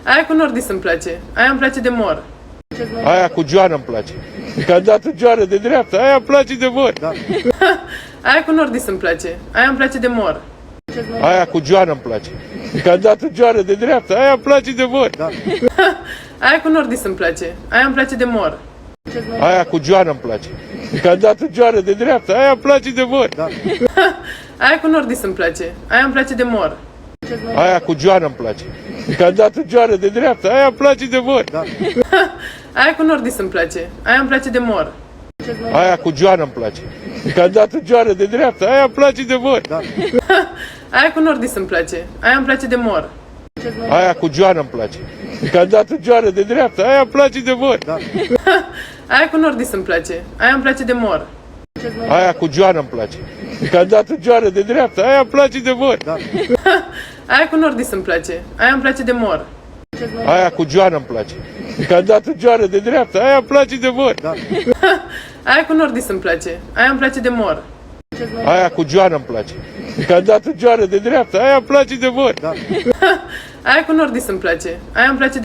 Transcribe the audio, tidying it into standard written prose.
Aia cu nordis îmi place. Aia îmi place de mor. Aia cu Joana îmi place. Că a dat Joana de dreapta, aia îmi place de mor. Aia cu nordis îmi place. Aia îmi place de mor. Aia cu Joana îmi place. Că a dat Joana de dreapta, aia îmi place de mor. Aia cu nordis îmi place. Aia îmi place de mor. Aia cu Joana îmi place. Că a dat Joana de dreapta, aia îmi place de mor. Aia cu nordis îmi place. Aia îmi place de mor. Aia cu Joana îmi place. Că a dat Joana de dreapta, aia îmi place de mor. Aia cu nordis îmi place. Aia îmi place de mor. Aia cu Joana îmi place. Că a dat Joana de dreapta, aia îmi place de mor. Aia cu nordis îmi place. Aia îmi place de mor. Aia cu Joana îmi place. Că a dat Joana de dreapta, aia îmi place de mor. Aia cu nordis îmi place. Aia îmi place de mor. Aia cu Joana îmi place. Că a dat Joana de dreapta, aia îmi place de mor. Aia cu nordis îmi place. Aia îmi place de mor. Aia cu Joana îmi place. Că a dat Joana de dreapta, aia îmi place de mor. Aia cu nordis îmi place. Aia îmi place de mor. Aia cu Joana îmi place. Că a dat Joana de dreapta, aia îmi place de mor. Aia cu nordis îmi place. Aia îmi place